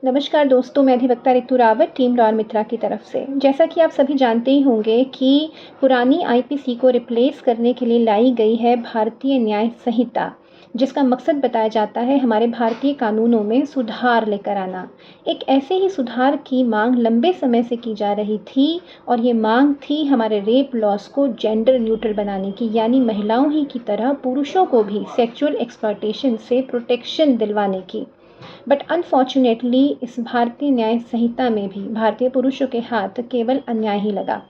नमस्कार दोस्तों, मैं अधिवक्ता रितु रावत टीम लॉ मित्रा की तरफ से। जैसा कि आप सभी जानते ही होंगे कि पुरानी आईपीसी को रिप्लेस करने के लिए लाई गई है भारतीय न्याय संहिता, जिसका मकसद बताया जाता है हमारे भारतीय कानूनों में सुधार लेकर आना। एक ऐसे ही सुधार की मांग लंबे समय से की जा रही थी और ये मांग थी हमारे रेप लॉज को जेंडर न्यूट्रल बनाने की, यानी महिलाओं ही की तरह पुरुषों को भी सेक्सुअल एक्सप्लॉयटेशन से प्रोटेक्शन दिलवाने की। बट अनफॉर्चुनेटली इस भारतीय न्याय संहिता में भी भारतीय पुरुषों के हाथ केवल अन्याय ही लगा।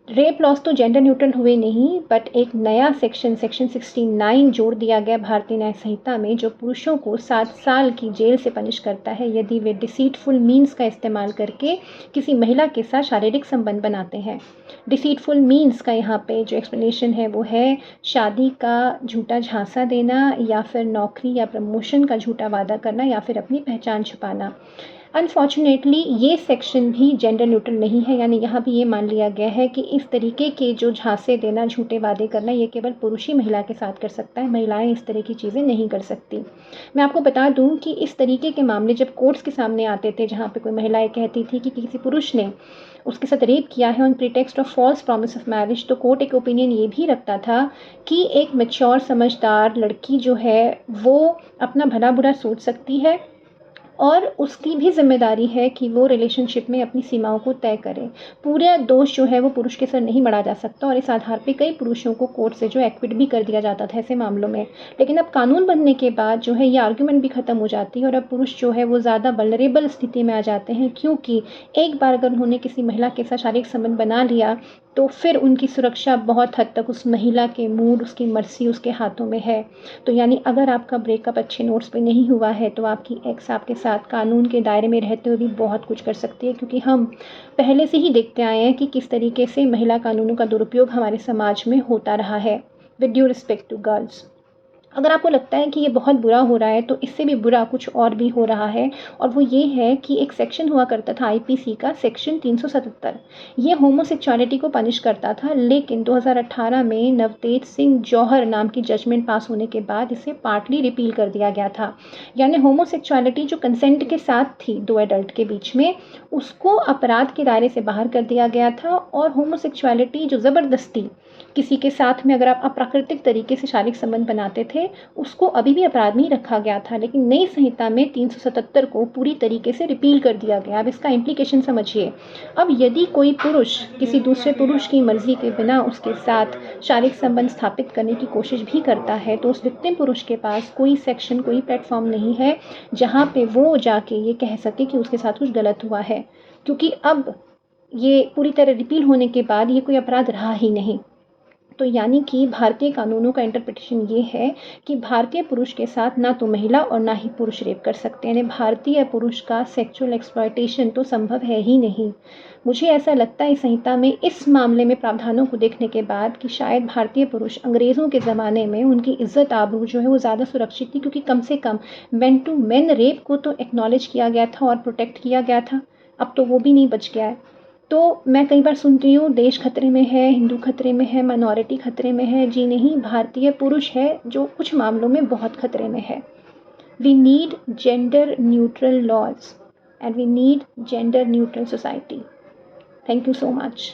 रेप लॉज तो जेंडर न्यूट्रल हुए नहीं, बट एक नया सेक्शन 69 जोड़ दिया गया भारतीय न्याय संहिता में, जो पुरुषों को 7 साल की जेल से पनिश करता है यदि वे डिसीटफुल मीन्स का इस्तेमाल करके किसी महिला के साथ शारीरिक संबंध बनाते हैं। डिसीटफुल मीन्स का यहाँ पे जो एक्सप्लेनेशन है वो है शादी का झूठा झांसा देना, या फिर नौकरी या प्रमोशन का झूठा वादा करना, या फिर अपनी पहचान छुपाना। अनफॉर्चुनेटली ये सेक्शन भी जेंडर न्यूट्रल नहीं है, यानी यहाँ भी ये मान लिया गया है कि इस तरीके के जो झांसे देना, झूठे वादे करना, ये केवल पुरुष ही महिला के साथ कर सकता है, महिलाएं इस तरह की चीज़ें नहीं कर सकती। मैं आपको बता दूं कि इस तरीके के मामले जब कोर्ट्स के सामने आते थे, जहाँ पे कोई महिला ये कहती थी कि किसी पुरुष ने उसके साथ रेप किया है on pretext of false promise of marriage, तो कोर्ट एक ओपिनियन ये भी रखता था कि एक मैच्योर समझदार लड़की जो है वो अपना भला बुरा सोच सकती है और उसकी भी ज़िम्मेदारी है कि वो रिलेशनशिप में अपनी सीमाओं को तय करे। पूरा दोष जो है वो पुरुष के सर नहीं मढ़ा जा सकता, और इस आधार पे कई पुरुषों को कोर्ट से जो एक्विट भी कर दिया जाता था ऐसे मामलों में। लेकिन अब कानून बनने के बाद जो है ये आर्ग्यूमेंट भी ख़त्म हो जाती है, और अब पुरुष जो है वो ज़्यादा वल्नरेबल स्थिति में आ जाते हैं, क्योंकि एक बार अगर उन्होंने किसी महिला के साथ शारीरिक संबंध बना लिया तो फिर उनकी सुरक्षा बहुत हद तक उस महिला के मूड, उसकी मर्जी उसके हाथों में है। तो यानी अगर आपका ब्रेकअप अच्छे नोट्स पे नहीं हुआ है तो आपकी एक्स आपके साथ कानून के दायरे में रहते हुए भी बहुत कुछ कर सकती है, क्योंकि हम पहले से ही देखते आए हैं कि किस तरीके से महिला कानूनों का दुरुपयोग हमारे समाज में होता रहा है। With due respect to girls, अगर आपको लगता है कि ये बहुत बुरा हो रहा है तो इससे भी बुरा कुछ और भी हो रहा है, और वो ये है कि एक सेक्शन हुआ करता था आईपीसी का सेक्शन 377। ये होमोसेक्सुअलिटी को पनिश करता था, लेकिन 2018 में नवतेज सिंह जौहर नाम की जजमेंट पास होने के बाद इसे पार्टली रिपील कर दिया गया था। यानी होमोसेक्सुअलिटी जो कंसेंट के साथ थी दो एडल्ट के बीच में, उसको अपराध के दायरे से बाहर कर दिया गया था, और होमोसेक्सुअलिटी जो ज़बरदस्ती किसी के साथ में अगर आप अप्राकृतिक तरीके से शारीरिक संबंध बनाते थे, उसको अभी भी अपराध में ही रखा गया था। लेकिन नई संहिता में 377 को पूरी तरीके से रिपील कर दिया गया। अब इसका इम्प्लीकेशन समझिए। अब यदि कोई पुरुष किसी दूसरे पुरुष की मर्जी के बिना उसके साथ शारीरिक संबंध स्थापित करने की कोशिश भी करता है, तो उस विक्टिम पुरुष के पास कोई सेक्शन, कोई प्लेटफॉर्म नहीं है जहाँ पे वो जाके ये कह सके कि उसके साथ कुछ गलत हुआ है, क्योंकि अब ये पूरी तरह रिपील होने के बाद ये कोई अपराध रहा ही नहीं। तो यानी कि भारतीय कानूनों का इंटरप्रिटेशन ये है कि भारतीय पुरुष के साथ ना तो महिला और ना ही पुरुष रेप कर सकते हैं, यानी भारतीय पुरुष का सेक्सुअल एक्सप्लॉयटेशन तो संभव है ही नहीं। मुझे ऐसा लगता है इस संहिता में इस मामले में प्रावधानों को देखने के बाद कि शायद भारतीय पुरुष अंग्रेज़ों के ज़माने में उनकी इज्जत आबरू जो है वो ज़्यादा सुरक्षित थी, क्योंकि कम से कम मेन टू मेन रेप को तो एक्नॉलेज किया गया था और प्रोटेक्ट किया गया था। अब तो वो भी नहीं बच गया है। तो मैं कई बार सुनती हूँ देश खतरे में है, हिंदू खतरे में है, माइनॉरिटी खतरे में है। जी नहीं, भारतीय पुरुष है जो कुछ मामलों में बहुत खतरे में है। We need gender neutral laws and we need gender neutral society. Thank you so much.